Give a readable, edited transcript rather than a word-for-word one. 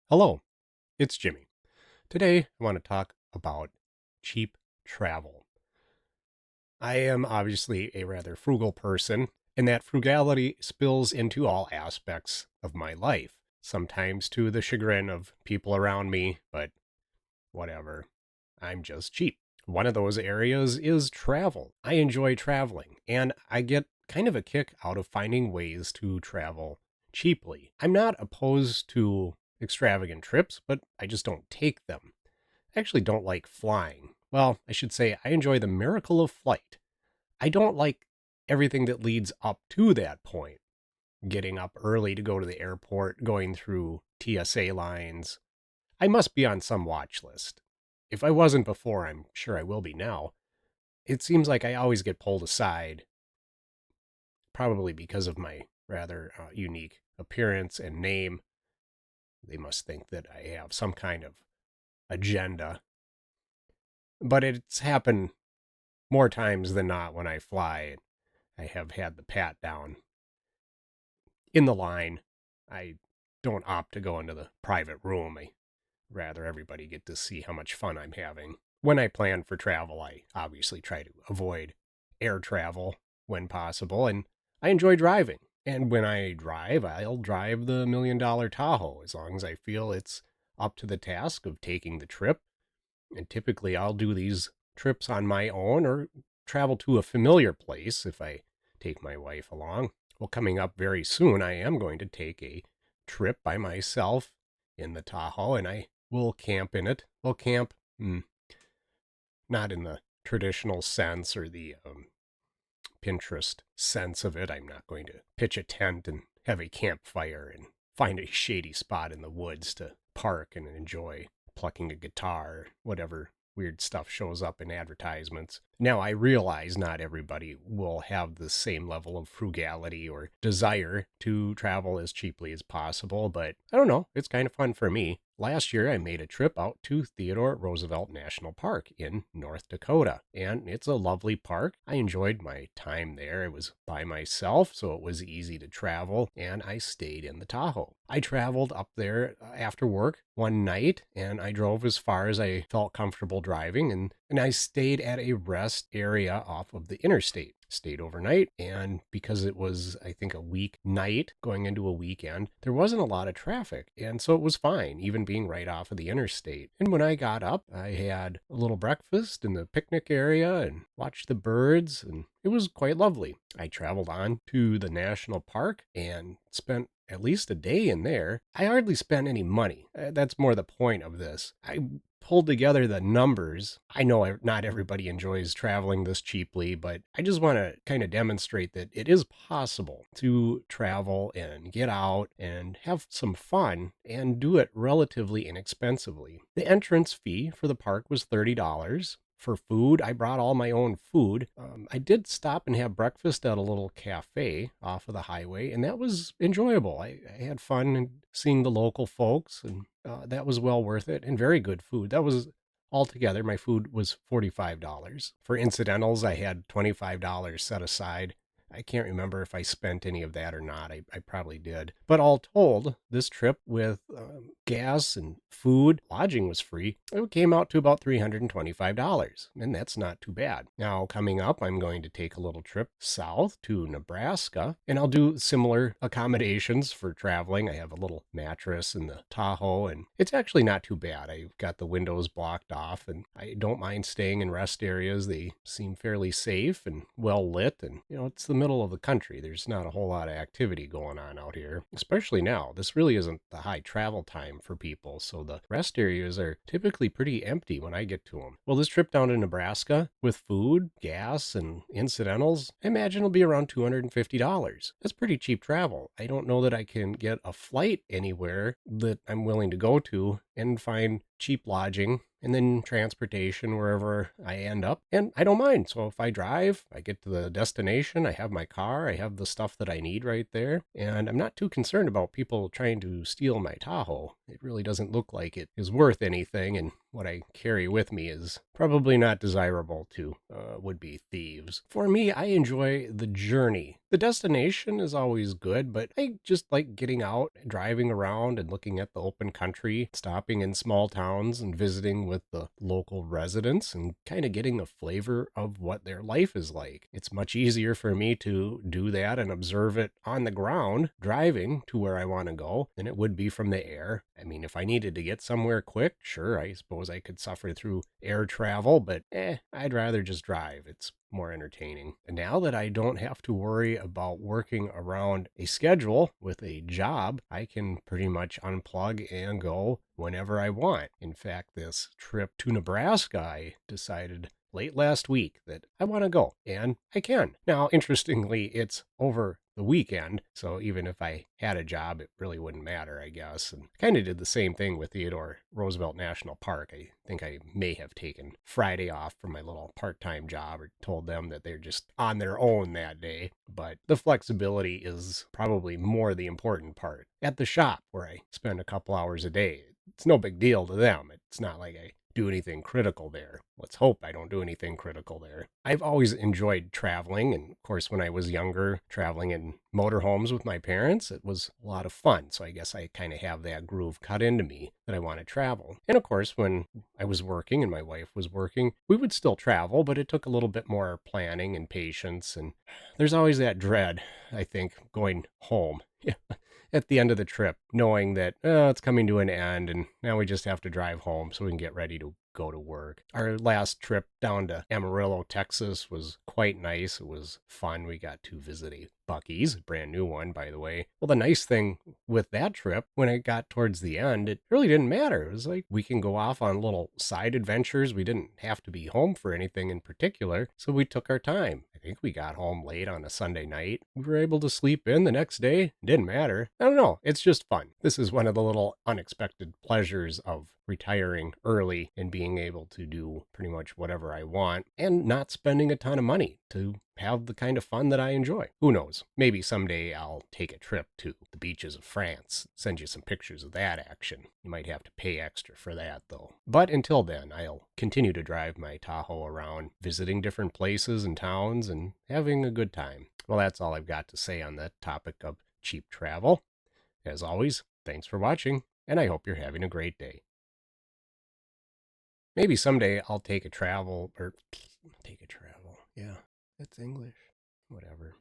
Hello, it's Jimmy. Today, I want to talk about cheap travel. I am obviously a rather frugal person, and that frugality spills into all aspects of my life, sometimes to the chagrin of people around me, but whatever. I'm just cheap. One of those areas is travel. I enjoy traveling, and I get kind of a kick out of finding ways to travel cheaply. I'm not opposed to extravagant trips, but I just don't take them. I actually don't like flying. Well, I should say I enjoy the miracle of flight. I don't like everything that leads up to that point. Getting up early to go to the airport, going through TSA lines. I must be on some watch list. If I wasn't before, I'm sure I will be now. It seems like I always get pulled aside, probably because of my rather unique appearance and name. They must think that I have some kind of agenda. But it's happened more times than not when I fly. I have had the pat down in the line. I don't opt to go into the private room. I rather everybody get to see how much fun I'm having. When I plan for travel, I obviously try to avoid air travel when possible, and I enjoy driving. And when I drive, I'll drive the $1 million Tahoe as long as I feel it's up to the task of taking the trip. And typically, I'll do these trips on my own or travel to a familiar place if I take my wife along. Well, coming up very soon, I am going to take a trip by myself in the Tahoe, and I will camp in it. Well, camp, not in the traditional sense or the Pinterest sense of it. I'm not going to pitch a tent and have a campfire and find a shady spot in the woods to park and enjoy plucking a guitar, whatever weird stuff shows up in advertisements. Now, I realize not everybody will have the same level of frugality or desire to travel as cheaply as possible, but I don't know, it's kind of fun for me. Last year, I made a trip out to Theodore Roosevelt National Park in North Dakota, and it's a lovely park. I enjoyed my time there. I was by myself, so it was easy to travel, and I stayed in the Tahoe. I traveled up there after work one night, and I drove as far as I felt comfortable driving, and I stayed at a rest area off of the interstate. Stayed overnight, and because it was, I think, a week night going into a weekend, there wasn't a lot of traffic, and so it was fine, even being right off of the interstate. And when I got up, I had a little breakfast in the picnic area and watched the birds, and it was quite lovely. I traveled on to the national park and spent at least a day in there. I hardly spent any money. That's more the point of this. I pulled together the numbers. I know not everybody enjoys traveling this cheaply, but I just want to kind of demonstrate that it is possible to travel and get out and have some fun and do it relatively inexpensively. The entrance fee for the park was $30. For food, I brought all my own food. I did stop and have breakfast at a little cafe off of the highway, and that was enjoyable. I had fun and seeing the local folks, and that was well worth it, and very good food. That was altogether, my food was $45. For incidentals, I had $25 set aside. I can't remember if I spent any of that or not. I probably did. But all told, this trip with gas and food, lodging was free. It came out to about $325, and that's not too bad. Now, coming up, I'm going to take a little trip south to Nebraska, and I'll do similar accommodations for traveling. I have a little mattress in the Tahoe, and it's actually not too bad. I've got the windows blocked off, and I don't mind staying in rest areas. They seem fairly safe and well lit, and it's the middle of the country. There's not a whole lot of activity going on out here, especially now. This really isn't the high travel time for people, so the rest areas are typically pretty empty when I get to them. Well, this trip down to Nebraska with food, gas, and incidentals, I imagine it'll be around $250. That's pretty cheap travel. I don't know that I can get a flight anywhere that I'm willing to go to and find cheap lodging and then transportation wherever I end up. And I don't mind. So if I drive, I get to the destination, I have my car, I have the stuff that I need right there. And I'm not too concerned about people trying to steal my Tahoe. It really doesn't look like it is worth anything. And what I carry with me is probably not desirable to would-be thieves. For me, I enjoy the journey. The destination is always good, but I just like getting out, driving around and looking at the open country, stopping in small towns and visiting with the local residents and kind of getting a flavor of what their life is like. It's much easier for me to do that and observe it on the ground, driving to where I want to go, than it would be from the air. I mean, if I needed to get somewhere quick, sure, I suppose I could suffer through air travel, but I'd rather just drive. It's more entertaining. And now that I don't have to worry about working around a schedule with a job, I can pretty much unplug and go whenever I want. In fact, this trip to Nebraska, I decided late last week that I want to go, and I can. Now, interestingly, it's over the weekend, so even if I had a job, it really wouldn't matter, I guess. And I kind of did the same thing with Theodore Roosevelt National Park. I think I may have taken Friday off from my little part-time job or told them that they're just on their own that day. But the flexibility is probably more the important part. At the shop, where I spend a couple hours a day, it's no big deal to them. It's not like I do anything critical there. Let's hope I don't do anything critical there. I've always enjoyed traveling, and of course, when I was younger, traveling in motorhomes with my parents, it was a lot of fun. So I guess I kind of have that groove cut into me that I want to travel. And of course, when I was working and my wife was working, we would still travel, but it took a little bit more planning and patience. And there's always that dread, I think, going home. At the end of the trip, knowing that it's coming to an end and now we just have to drive home so we can get ready to go to work. Our last trip down to Amarillo, Texas was quite nice. It was fun. We got to visit a Buc-ee's, a brand new one, by the way. Well, the nice thing with that trip, when it got towards the end, it really didn't matter. It was like we can go off on little side adventures. We didn't have to be home for anything in particular, so we took our time. I think we got home late on a Sunday night. We were able to sleep in the next day. Didn't matter. I don't know. It's just fun. This is one of the little unexpected pleasures of retiring early and being able to do pretty much whatever I want and not spending a ton of money to have the kind of fun that I enjoy. Who knows? Maybe someday I'll take a trip to the beaches of France, send you some pictures of that action. You might have to pay extra for that though. But until then, I'll continue to drive my Tahoe around, visiting different places and towns and having a good time. Well, that's all I've got to say on the topic of cheap travel. As always, thanks for watching, and I hope you're having a great day. Maybe someday I'll take a travel. Yeah, that's English. Whatever.